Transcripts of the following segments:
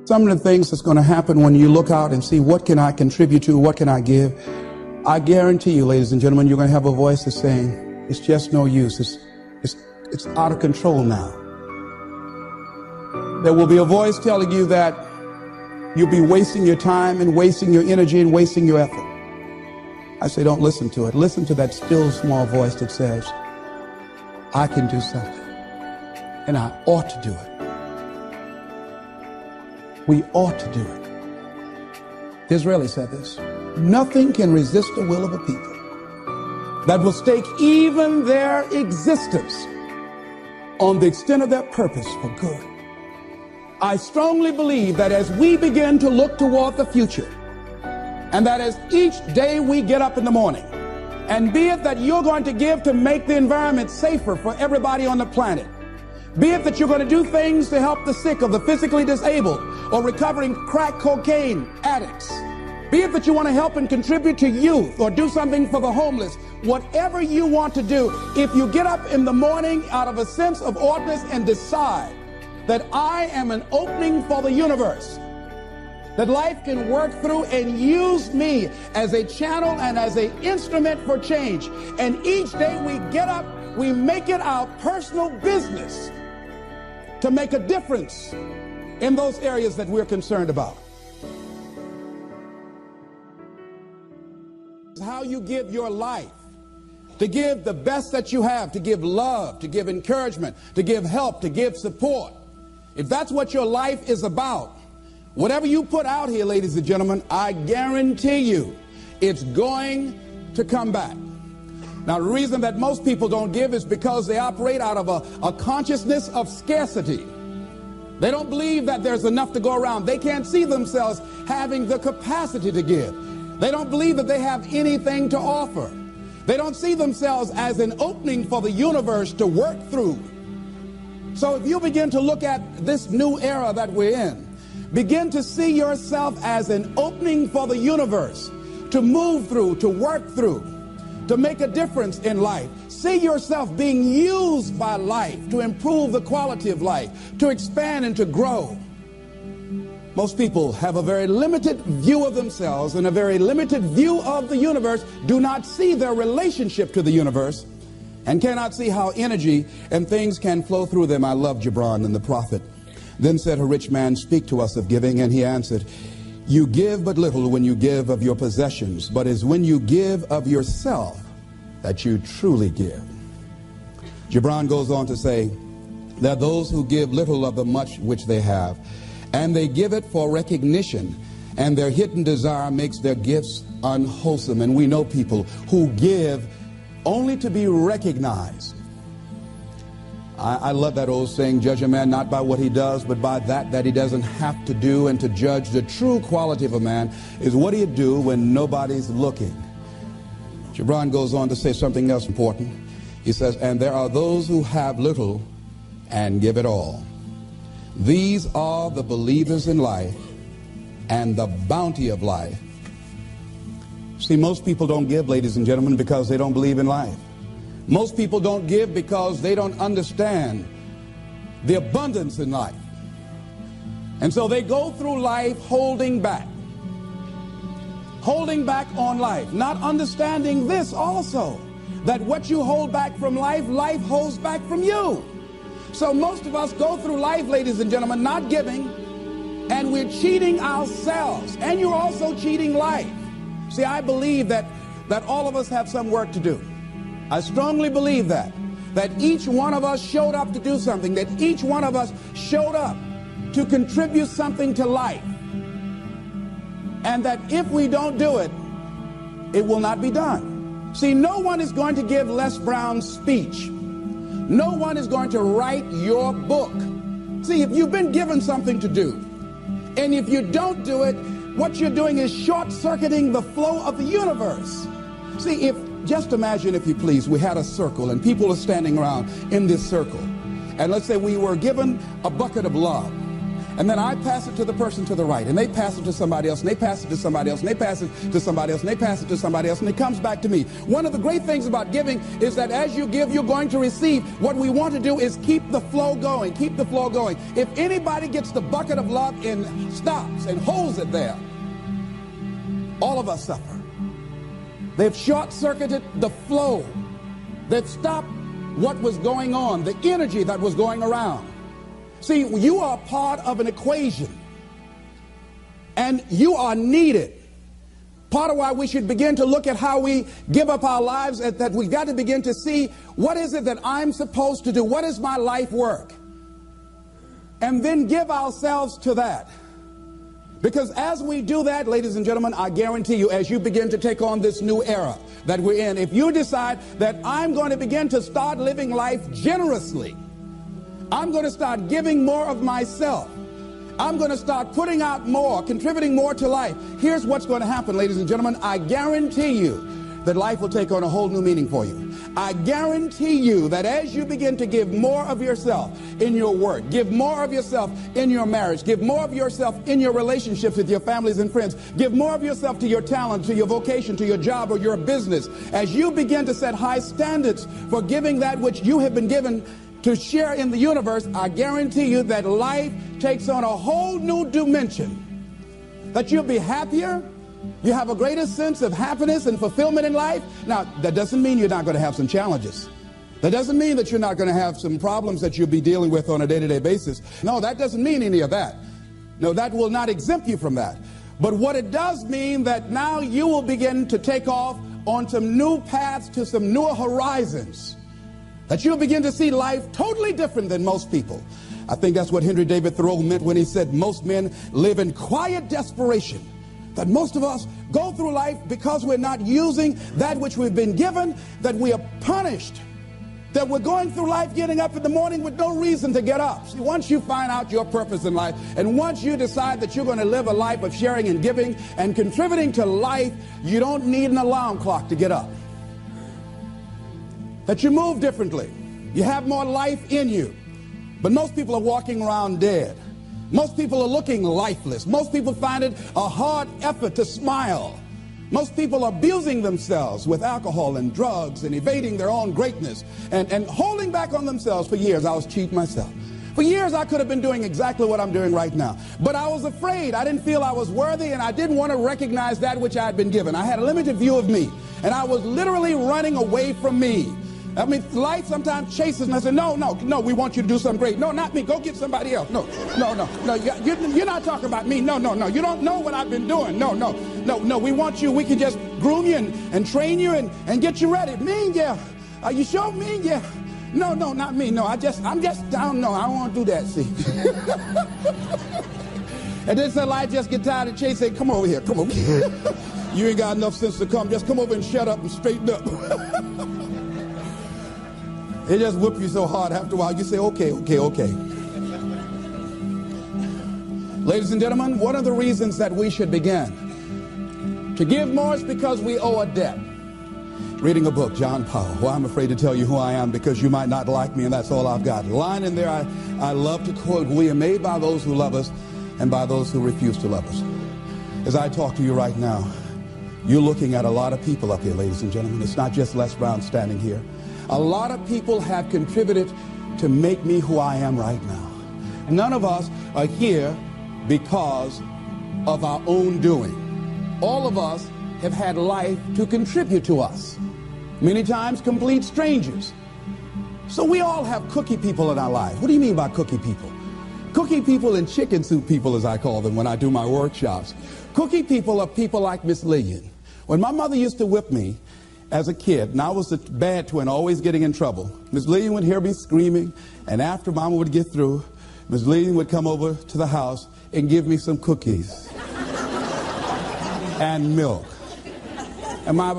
Some of the things that's going to happen when you look out and see what can I contribute to, what can I give, I guarantee you, ladies and gentlemen, you're going to have a voice that's saying, it's just no use. It's out of control now. There will be a voice telling you that you'll be wasting your time and wasting your energy and wasting your effort. I say, don't listen to it. Listen to that still small voice that says, I can do something, and I ought to do it. We ought to do it. Disraeli said this: nothing can resist the will of a people that will stake even their existence on the extent of their purpose for good. I strongly believe that as we begin to look toward the future, and that as each day we get up in the morning, and be it that you're going to give to make the environment safer for everybody on the planet, be it that you're going to do things to help the sick or the physically disabled or recovering crack cocaine addicts, be it that you want to help and contribute to youth or do something for the homeless, whatever you want to do, if you get up in the morning out of a sense of ordinance and decide that I am an opening for the universe, that life can work through and use me as a channel and as an instrument for change, and each day we get up, we make it our personal business to make a difference in those areas that we're concerned about. How you give your life, to give the best that you have, to give love, to give encouragement, to give help, to give support. If that's what your life is about, whatever you put out here, ladies and gentlemen, I guarantee you it's going to come back. Now, the reason that most people don't give is because they operate out of a consciousness of scarcity. They don't believe that there's enough to go around. They can't see themselves having the capacity to give. They don't believe that they have anything to offer. They don't see themselves as an opening for the universe to work through. So if you begin to look at this new era that we're in, begin to see yourself as an opening for the universe to move through, to work through, to make a difference in life. See yourself being used by life to improve the quality of life, to expand and to grow. Most people have a very limited view of themselves and a very limited view of the universe, do not see their relationship to the universe, and cannot see how energy and things can flow through them. I love Gibran and the prophet. Then said a rich man, speak to us of giving, and he answered, you give but little when you give of your possessions, but it's when you give of yourself that you truly give. Gibran goes on to say, there are those who give little of the much which they have, and they give it for recognition, and their hidden desire makes their gifts unwholesome. And we know people who give only to be recognized. I love that old saying, judge a man not by what he does, but by that he doesn't have to do. And to judge the true quality of a man is what he'd do when nobody's looking. Gibran goes on to say something else important. He says, and there are those who have little and give it all. These are the believers in life and the bounty of life. See, most people don't give, ladies and gentlemen, because they don't believe in life. Most people don't give because they don't understand the abundance in life. And so they go through life holding back on life, not understanding this also, that what you hold back from life, life holds back from you. So most of us go through life, ladies and gentlemen, not giving, and we're cheating ourselves, and you're also cheating life. See, I believe that all of us have some work to do. I strongly believe that each one of us showed up to do something, that each one of us showed up to contribute something to life. And that if we don't do it, it will not be done. See, no one is going to give Les Brown's speech. No one is going to write your book. See, if you've been given something to do, and if you don't do it, what you're doing is short-circuiting the flow of the universe. See, just imagine, if you please, we had a circle and people are standing around in this circle. And let's say we were given a bucket of love. And then I pass it to the person to the right, and they pass it to somebody else, and they pass it to somebody else, and they pass it to somebody else, and they pass it to somebody else, and it comes back to me. One of the great things about giving is that as you give, you're going to receive. What we want to do is keep the flow going, keep the flow going. If anybody gets the bucket of love and stops and holds it there, all of us suffer. They've short-circuited the flow. They've stopped what was going on, the energy that was going around. See, you are part of an equation, and you are needed. Part of why we should begin to look at how we give up our lives, that we've got to begin to see, what is it that I'm supposed to do? What is my life work? And then give ourselves to that. Because as we do that, ladies and gentlemen, I guarantee you, as you begin to take on this new era that we're in, if you decide that I'm going to begin to start living life generously, I'm going to start giving more of myself, I'm going to start putting out more, contributing more to life, here's what's going to happen, ladies and gentlemen. I guarantee you that life will take on a whole new meaning for you. I guarantee you that as you begin to give more of yourself in your work, give more of yourself in your marriage, give more of yourself in your relationships with your families and friends, give more of yourself to your talent, to your vocation, to your job or your business, as you begin to set high standards for giving that which you have been given to share in the universe, I guarantee you that life takes on a whole new dimension, that you'll be happier. You have a greater sense of happiness and fulfillment in life. Now, that doesn't mean you're not going to have some challenges. That doesn't mean that you're not going to have some problems that you'll be dealing with on a day-to-day basis. No, that doesn't mean any of that. No, that will not exempt you from that. But what it does mean that now you will begin to take off on some new paths to some newer horizons, that you'll begin to see life totally different than most people. I think that's what Henry David Thoreau meant when he said most men live in quiet desperation. That most of us go through life because we're not using that which we've been given, that we are punished, that we're going through life getting up in the morning with no reason to get up. See, once you find out your purpose in life, and once you decide that you're going to live a life of sharing and giving and contributing to life, you don't need an alarm clock to get up. That you move differently. You have more life in you. But most people are walking around dead. Most people are looking lifeless. Most people find it a hard effort to smile. Most people are abusing themselves with alcohol and drugs and evading their own greatness and holding back on themselves. For years, I was cheating myself. For years, I could have been doing exactly what I'm doing right now. But I was afraid. I didn't feel I was worthy, and I didn't want to recognize that which I had been given. I had a limited view of me, and I was literally running away from me. I mean, life sometimes chases me. I say, no, we want you to do something great. No, not me. Go get somebody else. No. You're not talking about me. No. You don't know what I've been doing. No. We want you. We can just groom you and train you and get you ready. Me, yeah. Are you sure? Me, yeah. No, not me. No, I'm just down. No, I don't want to do that. See. And then so I just get tired of chasing. Come over here. Come over here. You ain't got enough sense to come. Just come over and shut up and straighten up. It just whip you so hard after a while, you say, okay. Ladies and gentlemen, one of the reasons that we should begin to give more is because we owe a debt. Reading a book, John Powell. Well, I'm afraid to tell you who I am because you might not like me, and that's all I've got. A line in there I love to quote: we are made by those who love us and by those who refuse to love us. As I talk to you right now, you're looking at a lot of people up here, ladies and gentlemen. It's not just Les Brown standing here. A lot of people have contributed to make me who I am right now. None of us are here because of our own doing. All of us have had life to contribute to us. Many times complete strangers. So we all have cookie people in our life. What do you mean by cookie people? Cookie people and chicken soup people, as I call them when I do my workshops. Cookie people are people like Miss Lillian. When my mother used to whip me as a kid, and I was a bad twin, always getting in trouble, Miss Lillian would hear me screaming, and after Mama would get through, Miss Lillian would come over to the house and give me some cookies and milk. And my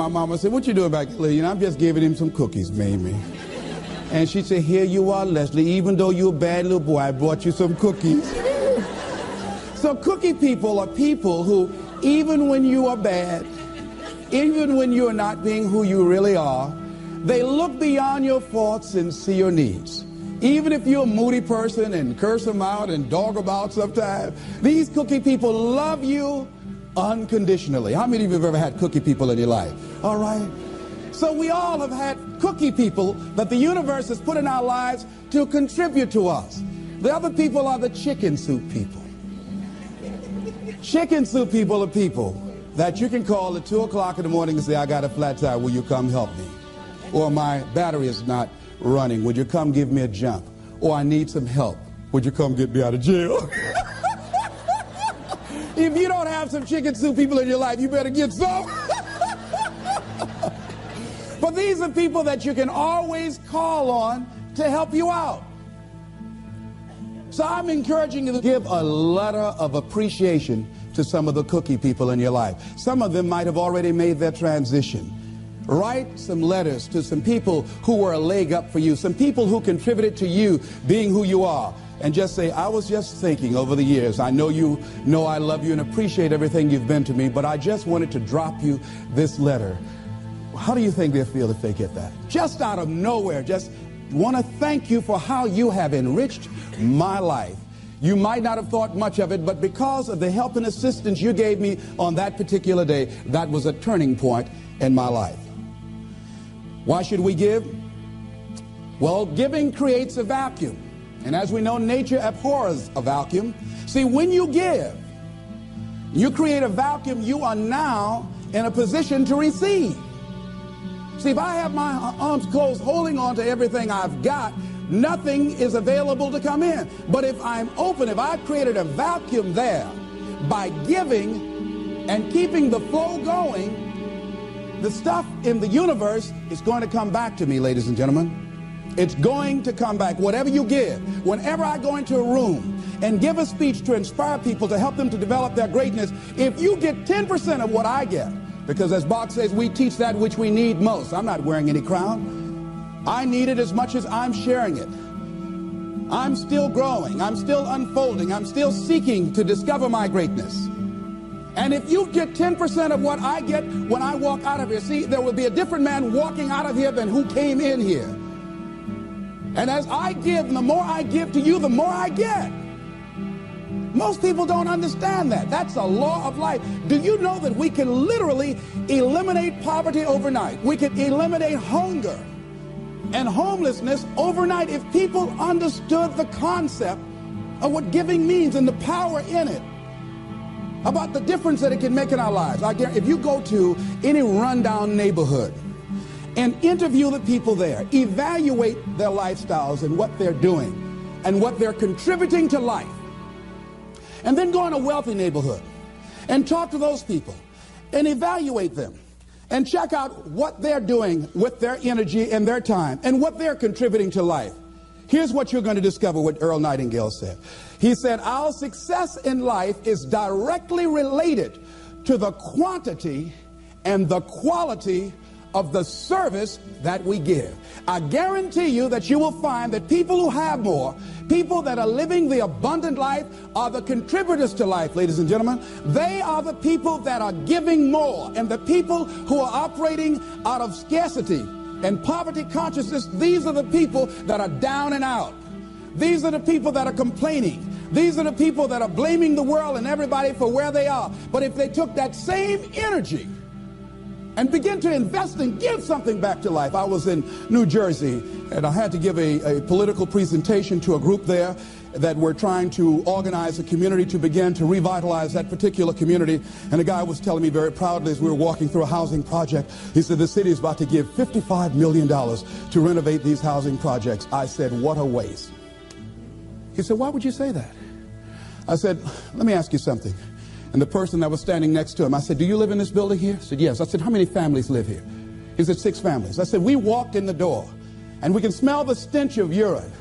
mama said, what you doing back there, Lillian? I'm just giving him some cookies, Mamie. And she said, here you are, Leslie, even though you're a bad little boy, I brought you some cookies. So cookie people are people who, even when you are bad, even when you are not being who you really are, they look beyond your faults and see your needs. Even if you're a moody person and curse them out and dog them out sometimes, these cookie people love you unconditionally. How many of you have ever had cookie people in your life? All right. So we all have had cookie people that the universe has put in our lives to contribute to us. The other people are the chicken soup people. Chicken soup people are people that you can call at 2 o'clock in the morning and say, I got a flat tire, will you come help me? Or my battery is not running, would you come give me a jump? Or I need some help, would you come get me out of jail? If you don't have some chicken soup people in your life, you better get some. But these are people that you can always call on to help you out. So I'm encouraging you to give a letter of appreciation to some of the cookie people in your life. Some of them might have already made their transition. Write some letters to some people who were a leg up for you, some people who contributed to you being who you are. And just say, I was just thinking over the years, I know you know I love you and appreciate everything you've been to me, but I just wanted to drop you this letter. How do you think they'll feel if they get that? Just out of nowhere, just want to thank you for how you have enriched my life. You might not have thought much of it, but because of the help and assistance you gave me on that particular day, that was a turning point in my life. Why should we give? Well, giving creates a vacuum. And as we know, nature abhors a vacuum. See, when you give, you create a vacuum, you are now in a position to receive. See, if I have my arms closed, holding on to everything I've got, nothing is available to come in. But if I'm open, if I've created a vacuum there, by giving and keeping the flow going, the stuff in the universe is going to come back to me, ladies and gentlemen. It's going to come back. Whatever you give, whenever I go into a room and give a speech to inspire people, to help them to develop their greatness, if you get 10% of what I get, because as Bach says, we teach that which we need most. I'm not wearing any crown. I need it as much as I'm sharing it. I'm still growing. I'm still unfolding. I'm still seeking to discover my greatness. And if you get 10% of what I get when I walk out of here, see, there will be a different man walking out of here than who came in here. And as I give, the more I give to you, the more I get. Most people don't understand that. That's a law of life. Do you know that we can literally eliminate poverty overnight? We can eliminate hunger and homelessness overnight if people understood the concept of what giving means and the power in it, about the difference that it can make in our lives. I guarantee, if you go to any rundown neighborhood and interview the people there, evaluate their lifestyles and what they're doing and what they're contributing to life, and then go in a wealthy neighborhood and talk to those people and evaluate them and check out what they're doing with their energy and their time and what they're contributing to life. Here's what you're going to discover, what Earl Nightingale said. He said, our success in life is directly related to the quantity and the quality of the service that we give. I guarantee you that you will find that people who have more, people that are living the abundant life, are the contributors to life, ladies and gentlemen. They are the people that are giving more. And the people who are operating out of scarcity and poverty consciousness, these are the people that are down and out. These are the people that are complaining. These are the people that are blaming the world and everybody for where they are. But if they took that same energy and begin to invest and give something back to life. I was in New Jersey, and I had to give a political presentation to a group there that were trying to organize a community to begin to revitalize that particular community. And a guy was telling me very proudly as we were walking through a housing project, he said, the city is about to give $55 million to renovate these housing projects. I said, what a waste. He said, why would you say that? I said, let me ask you something. And the person that was standing next to him, I said, do you live in this building here? He said, yes. I said, how many families live here? He said, 6 families. I said, we walked in the door and we can smell the stench of urine.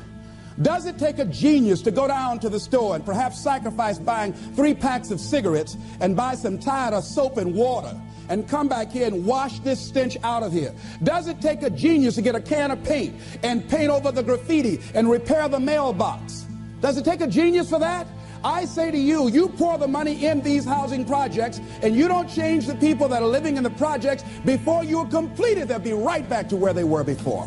Does it take a genius to go down to the store and perhaps sacrifice buying 3 packs of cigarettes and buy some Tide of soap and water and come back here and wash this stench out of here? Does it take a genius to get a can of paint and paint over the graffiti and repair the mailbox? Does it take a genius for that? I say to you, you pour the money in these housing projects and you don't change the people that are living in the projects, before you are completed, they'll be right back to where they were before.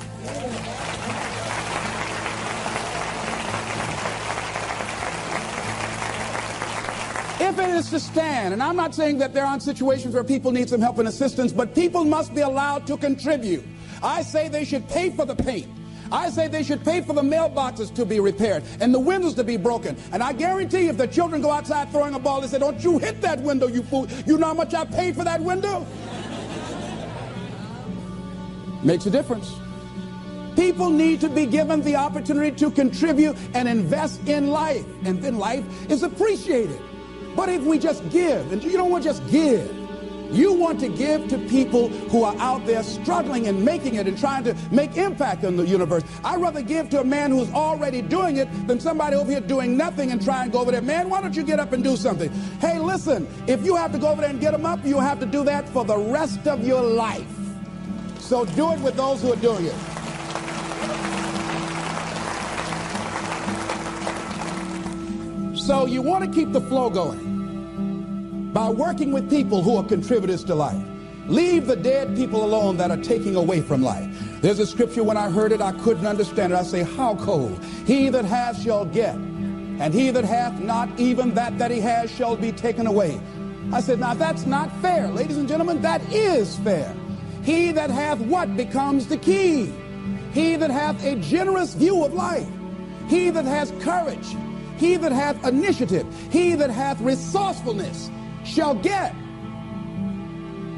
If it is to stand, and I'm not saying that there aren't situations where people need some help and assistance, but people must be allowed to contribute. I say they should pay for the paint. I say they should pay for the mailboxes to be repaired and the windows to be broken. And I guarantee you, if the children go outside throwing a ball, they say, don't you hit that window, you fool. You know how much I paid for that window? Makes a difference. People need to be given the opportunity to contribute and invest in life. And then life is appreciated. But if we just give, and you don't want to just give, you want to give to people who are out there struggling and making it and trying to make impact on the universe. I'd rather give to a man who's already doing it than somebody over here doing nothing and try and go over there. Man, why don't you get up and do something? Hey, listen, if you have to go over there and get them up, you have to do that for the rest of your life. So do it with those who are doing it. So you want to keep the flow going by working with people who are contributors to life. Leave the dead people alone that are taking away from life. There's a scripture, when I heard it, I couldn't understand it. I say, how cold? He that hath shall get, and he that hath not, even that he has shall be taken away. I said, now that's not fair. Ladies and gentlemen, that is fair. He that hath what becomes the key? He that hath a generous view of life. He that has courage. He that hath initiative. He that hath resourcefulness shall get.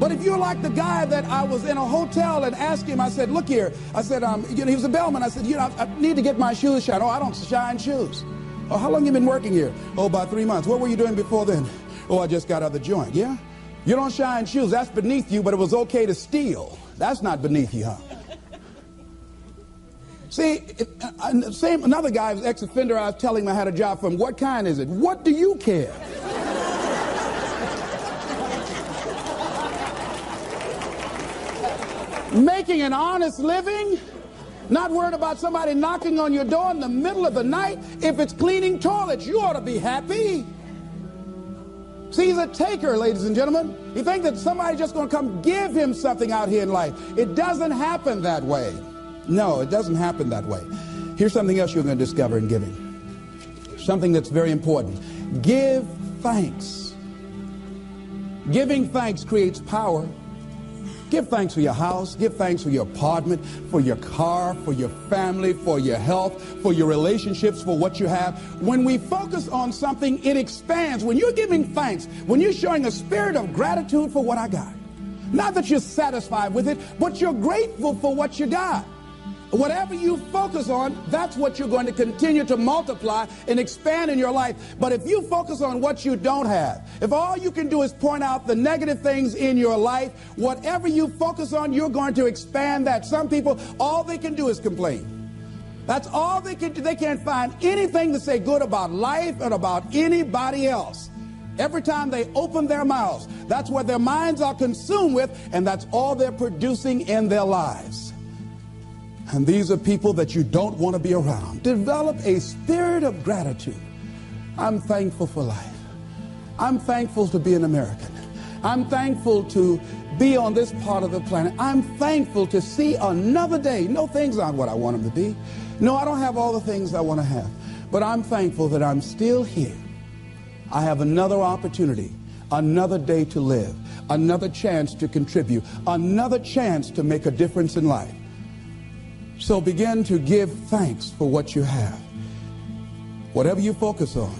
But if you're like the guy that I was in a hotel and asked him, I said, look here, I said, he was a bellman. I said, I need to get my shoes shined. Oh, I don't shine shoes. Oh, how long you been working here? Oh, about 3 months. What were you doing before then? Oh, I just got out of the joint. Yeah? You don't shine shoes. That's beneath you, but it was okay to steal. That's not beneath you, huh? See, another guy, ex-offender, I was telling him I had a job for him. What kind is it? What do you care? Making an honest living, not worried about somebody knocking on your door in the middle of the night. If it's cleaning toilets, you ought to be happy. See, he's a taker, ladies and gentlemen. You think that somebody's just going to come give him something out here in life. It doesn't happen that way. No, it doesn't happen that way. Here's something else you're going to discover in giving. Something that's very important. Give thanks. Giving thanks creates power. Give thanks for your house. Give thanks for your apartment, for your car, for your family, for your health, for your relationships, for what you have. When we focus on something, it expands. When you're giving thanks, when you're showing a spirit of gratitude for what I got, not that you're satisfied with it, but you're grateful for what you got. Whatever you focus on, that's what you're going to continue to multiply and expand in your life. But if you focus on what you don't have, if all you can do is point out the negative things in your life, whatever you focus on, you're going to expand that. Some people, all they can do is complain. That's all they can do. They can't find anything to say good about life and about anybody else. Every time they open their mouths, that's what their minds are consumed with, and that's all they're producing in their lives. And these are people that you don't want to be around. Develop a spirit of gratitude. I'm thankful for life. I'm thankful to be an American. I'm thankful to be on this part of the planet. I'm thankful to see another day. No, things aren't what I want them to be. No, I don't have all the things I want to have. But I'm thankful that I'm still here. I have another opportunity, another day to live, another chance to contribute, another chance to make a difference in life. So begin to give thanks for what you have. Whatever you focus on.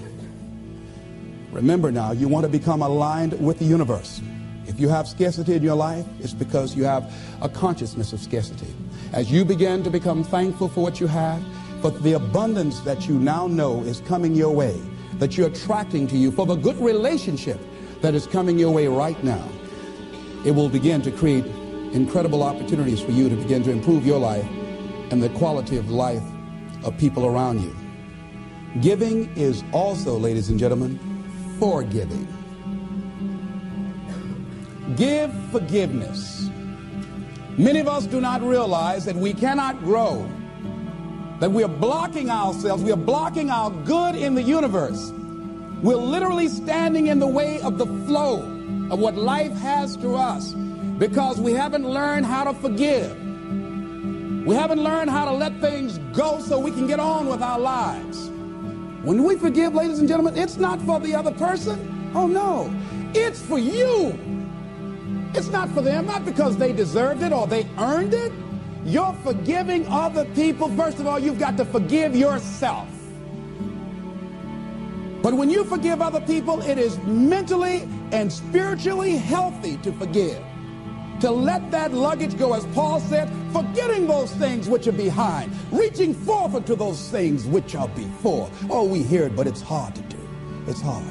Remember now, you want to become aligned with the universe. If you have scarcity in your life, it's because you have a consciousness of scarcity. As you begin to become thankful for what you have, for the abundance that you now know is coming your way, that you're attracting to you, for the good relationship that is coming your way right now, it will begin to create incredible opportunities for you to begin to improve your life and the quality of life of people around you. Giving is also, ladies and gentlemen, forgiving. Give forgiveness. Many of us do not realize that we cannot grow, that we are blocking ourselves, we are blocking our good in the universe. We're literally standing in the way of the flow of what life has to us because we haven't learned how to forgive. We haven't learned how to let things go so we can get on with our lives. When we forgive, ladies and gentlemen, it's not for the other person. Oh no, it's for you. It's not for them, not because they deserved it or they earned it. You're forgiving other people. First of all, you've got to forgive yourself. But when you forgive other people, it is mentally and spiritually healthy to forgive. To let that luggage go, as Paul said, forgetting those things which are behind, reaching forth unto those things which are before. Oh, we hear it, but it's hard to do. It's hard.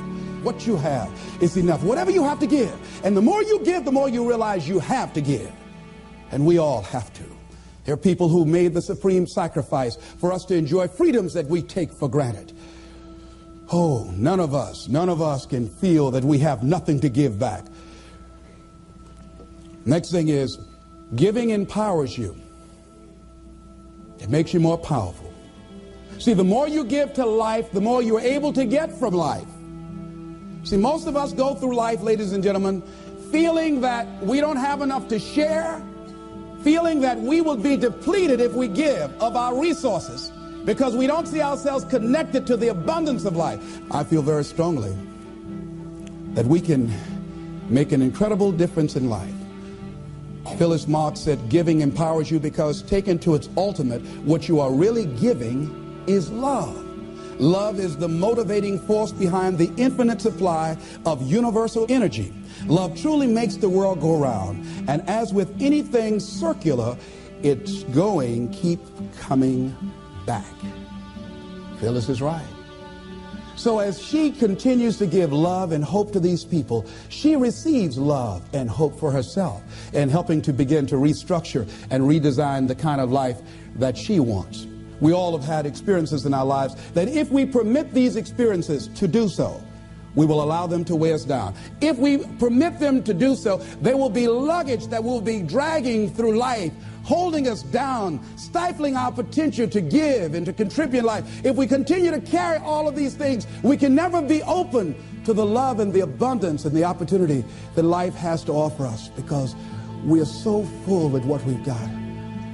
What you have is enough. Whatever you have to give. And the more you give, the more you realize you have to give. And we all have to. There are people who made the supreme sacrifice for us to enjoy freedoms that we take for granted. Oh, none of us can feel that we have nothing to give back. Next thing is, giving empowers you. It makes you more powerful. See, the more you give to life, the more you're able to get from life. See, most of us go through life, ladies and gentlemen, feeling that we don't have enough to share, feeling that we will be depleted if we give of our resources because we don't see ourselves connected to the abundance of life. I feel very strongly that we can make an incredible difference in life. Phyllis Marx said, giving empowers you because taken to its ultimate, what you are really giving is love. Love is the motivating force behind the infinite supply of universal energy. Love truly makes the world go round. And as with anything circular, its going keep coming back. Phyllis is right. So as she continues to give love and hope to these people, she receives love and hope for herself and helping to begin to restructure and redesign the kind of life that she wants. We all have had experiences in our lives that if we permit these experiences to do so, we will allow them to weigh us down. If we permit them to do so, they will be luggage that will be dragging through life, holding us down, stifling our potential to give and to contribute in life. If we continue to carry all of these things, we can never be open to the love and the abundance and the opportunity that life has to offer us because we are so full with what we've got.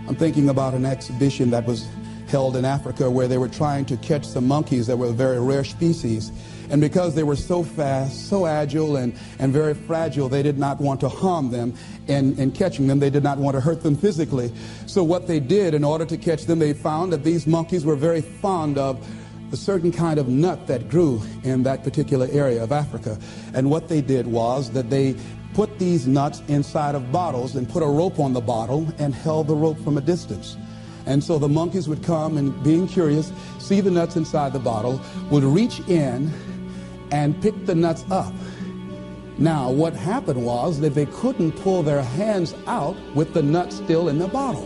I'm thinking about an exhibition that was held in Africa where they were trying to catch some monkeys that were a very rare species. And because they were so fast, so agile, and very fragile, they did not want to harm them in catching them. They did not want to hurt them physically. So what they did in order to catch them, they found that these monkeys were very fond of a certain kind of nut that grew in that particular area of Africa. And what they did was that they put these nuts inside of bottles and put a rope on the bottle and held the rope from a distance. And so the monkeys would come and, being curious, see the nuts inside the bottle, would reach in and pick the nuts up. Now, what happened was that they couldn't pull their hands out with the nuts still in the bottle.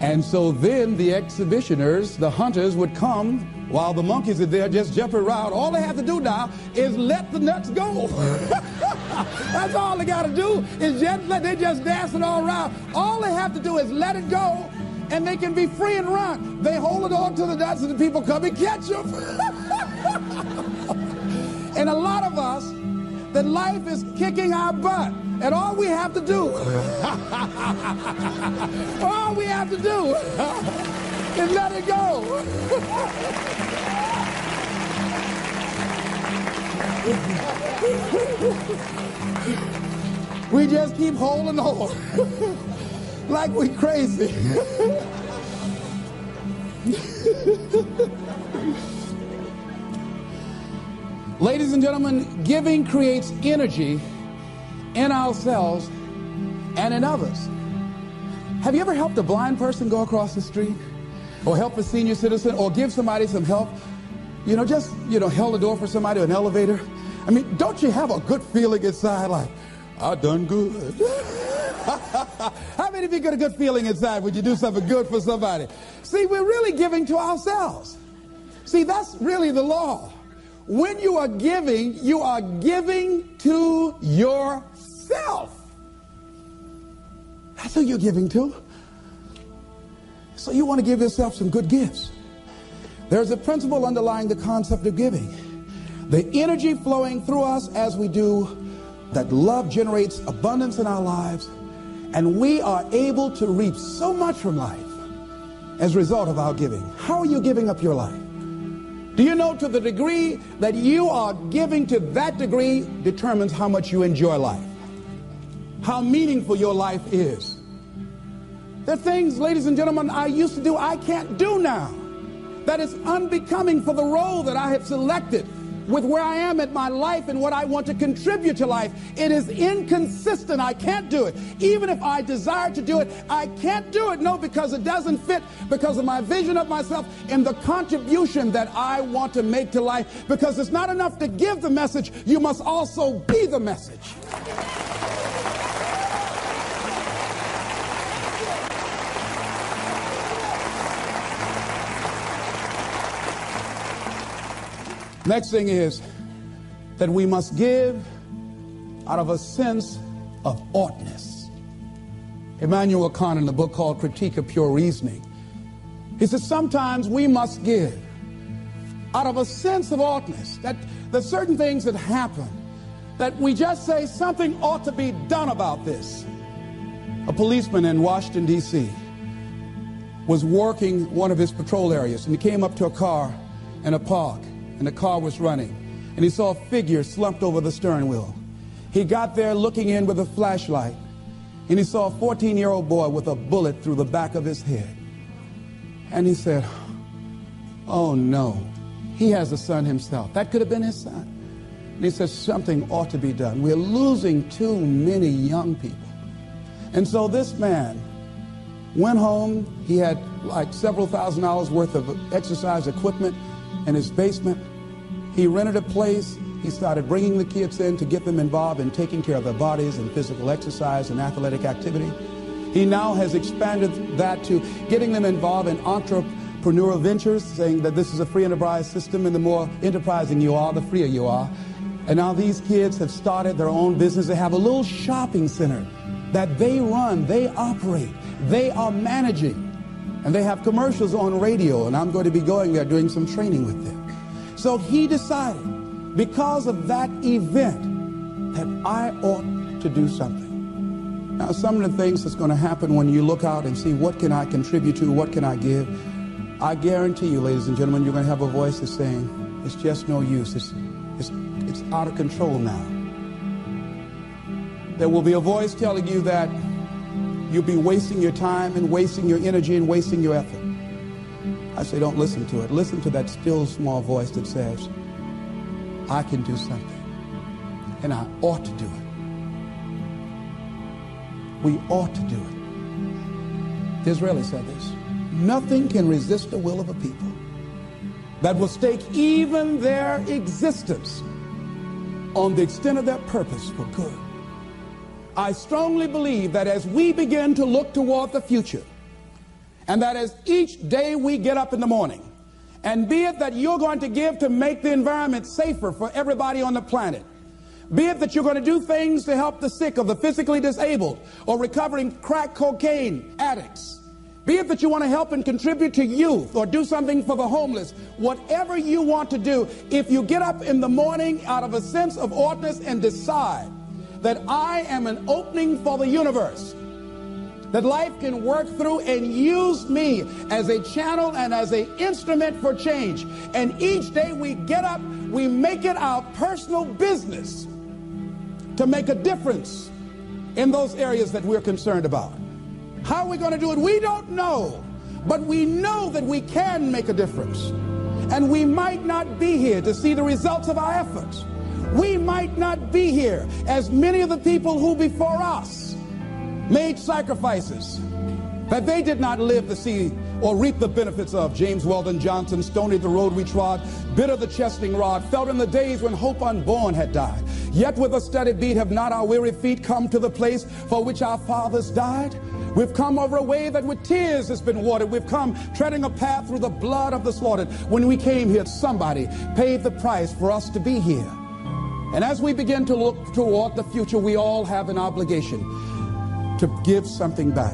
And so then the exhibitioners, the hunters, would come while the monkeys are there just jumping around. All they have to do now is let the nuts go. That's all they got to do is they're just dancing all around. All they have to do is let it go, and they can be free and run. They hold it on to the nuts, and the people come and catch them. And a lot of us, that life is kicking our butt, and all we have to do, is let it go. We just keep holding on like we crazy. Ladies and gentlemen, giving creates energy in ourselves and in others. Have you ever helped a blind person go across the street? Or help a senior citizen? Or give somebody some help? Just held the door for somebody, an elevator? I mean, don't you have a good feeling inside like, I done good? How many of you get a good feeling inside when you do something good for somebody? See, we're really giving to ourselves. See, that's really the law. When you are giving to yourself. That's who you're giving to. So you want to give yourself some good gifts. There's a principle underlying the concept of giving. The energy flowing through us as we do, that love generates abundance in our lives, and we are able to reap so much from life as a result of our giving. How are you giving up your life? Do you know to the degree that you are giving to that degree determines how much you enjoy life, how meaningful your life is. There are things, ladies and gentlemen, I used to do I can't do now. That is unbecoming for the role that I have selected with where I am in my life and what I want to contribute to life. It is inconsistent. I can't do it. Even if I desire to do it, I can't do it. No, because it doesn't fit, because of my vision of myself and the contribution that I want to make to life. Because it's not enough to give the message, you must also be the message. Next thing is that we must give out of a sense of oughtness. Immanuel Kant, in a book called Critique of Pure Reasoning, he says sometimes we must give out of a sense of oughtness, that there's certain things that happen that we just say something ought to be done about this. A policeman in Washington, D.C. was working one of his patrol areas, and he came up to a car in a park, and the car was running, and he saw a figure slumped over the steering wheel. He got there looking in with a flashlight, and he saw a 14-year-old boy with a bullet through the back of his head. And he said, oh no, he has a son himself. That could have been his son. And he says, something ought to be done. We're losing too many young people. And so this man went home. He had like several $1,000s worth of exercise equipment in his basement. He rented a place. He started bringing the kids in to get them involved in taking care of their bodies and physical exercise and athletic activity. He now has expanded that to getting them involved in entrepreneurial ventures, saying that this is a free enterprise system, and the more enterprising you are, the freer you are. And now these kids have started their own business. They have a little shopping center that they run, they operate, they are managing. And they have commercials on radio, and I'm going to be going there doing some training with them. So he decided, because of that event, that I ought to do something. Now, some of the things that's going to happen when you look out and see what can I contribute to, what can I give, I guarantee you, ladies and gentlemen, you're going to have a voice that's saying, it's just no use. It's out of control now. There will be a voice telling you that you'll be wasting your time and wasting your energy and wasting your effort. I say, don't listen to it. Listen to that still small voice that says, I can do something, and I ought to do it. We ought to do it. Disraeli said this: nothing can resist the will of a people that will stake even their existence on the extent of their purpose for good. I strongly believe that as we begin to look toward the future, and that as each day we get up in the morning, and be it that you're going to give to make the environment safer for everybody on the planet, be it that you're going to do things to help the sick or the physically disabled or recovering crack cocaine addicts, be it that you want to help and contribute to youth or do something for the homeless, whatever you want to do, if you get up in the morning out of a sense of oughtness and decide that I am an opening for the universe, that life can work through and use me as a channel and as an instrument for change. And each day we get up, we make it our personal business to make a difference in those areas that we're concerned about. How are we going to do it? We don't know, but we know that we can make a difference. And we might not be here to see the results of our efforts. We might not be here as many of the people who before us made sacrifices that they did not live to see or reap the benefits of. James Weldon Johnson, stony the road we trod, bitter the chastening rod, felt in the days when hope unborn had died. Yet with a steady beat have not our weary feet come to the place for which our fathers died. We've come over a way that with tears has been watered. We've come treading a path through the blood of the slaughtered. When we came here, somebody paid the price for us to be here. And as we begin to look toward the future, we all have an obligation to give something back.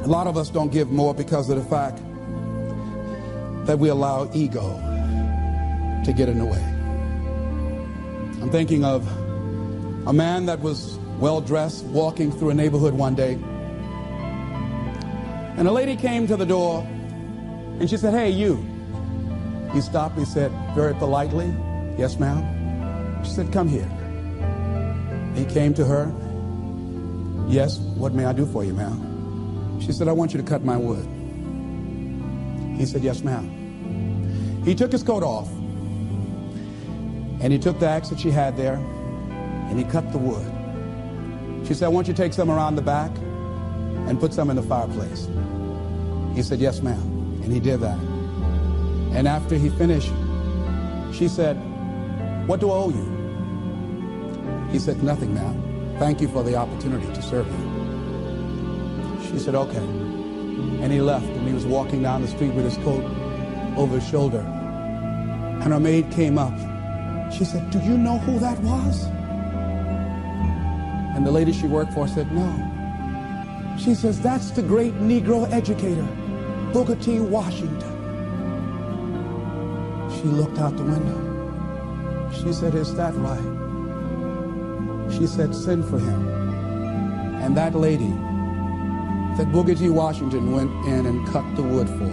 A lot of us don't give more because of the fact that we allow ego to get in the way. I'm thinking of a man that was well-dressed, walking through a neighborhood one day. And a lady came to the door, and she said, "Hey, you, He stopped. He said very politely, "Yes, ma'am." She said, "Come here." He came to her. "Yes, what may I do for you, ma'am?" She said, "I want you to cut my wood." He said, "Yes, ma'am." He took his coat off, and he took the axe that she had there, and he cut the wood. She said, "I want you to take some around the back and put some in the fireplace." He said, "Yes, ma'am." And he did that. And after he finished, she said, "What do I owe you?" He said, "Nothing, ma'am. Thank you for the opportunity to serve you." She said, "Okay." And he left, and he was walking down the street with his coat over his shoulder. And her maid came up. She said, "Do you know who that was?" And the lady she worked for said, "No." She says, "That's the great Negro educator, Booker T. Washington." She looked out the window. She said, "Is that right?" She said, "Send for him." And that lady that Booker T. Washington went in and cut the wood for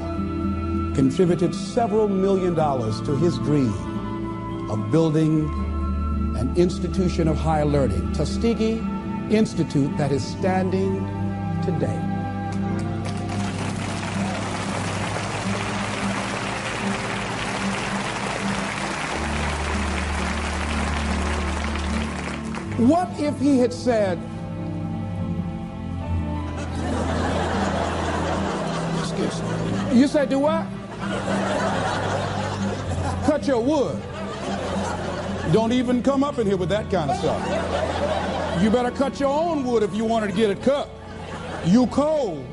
contributed several $1,000,000 to his dream of building an institution of higher learning, Tuskegee Institute, that is standing today. What if he had said, "You said do what?" "Cut your wood." Don't even come up in here with that kind of stuff. You better cut your own wood if you wanted to get it cut. You cold.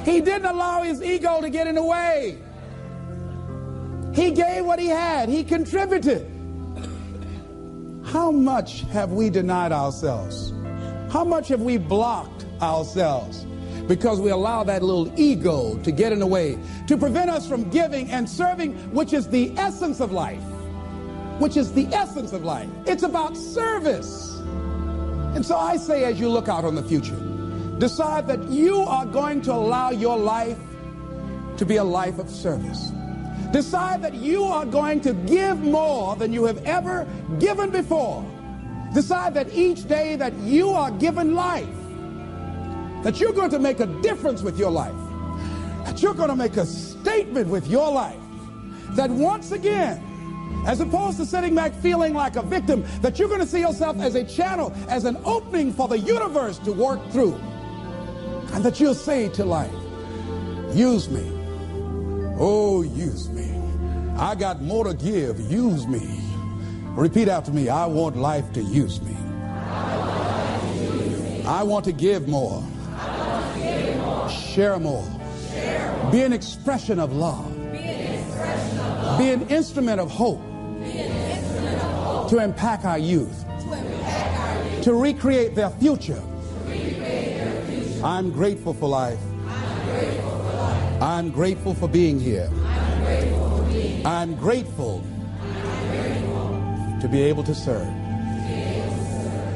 He didn't allow his ego to get in the way. He gave what he had. He contributed. How much have we denied ourselves? How much have we blocked ourselves because we allow that little ego to get in the way, to prevent us from giving and serving, which is the essence of life. Which is the essence of life. It's about service. And so I say, as you look out on the future, decide that you are going to allow your life to be a life of service. Decide that you are going to give more than you have ever given before. Decide that each day that you are given life, that you're going to make a difference with your life, that you're going to make a statement with your life, that once again, as opposed to sitting back feeling like a victim, that you're going to see yourself as a channel, as an opening for the universe to work through. And that you'll say to life, "Use me. Oh, use me. I got more to give. Use me." Repeat after me. I want life to use me. I want to give more. Share more. Be an expression of love. Be an instrument of hope. To impact our youth. To recreate their future. I'm grateful for life. I'm grateful for being here. I'm grateful to be able to serve.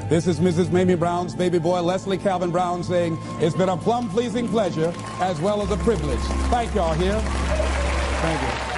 This is Mrs. Mamie Brown's baby boy, Leslie Calvin Brown, saying, "It's been a plum-pleasing pleasure as well as a privilege." Thank y'all here. Thank you.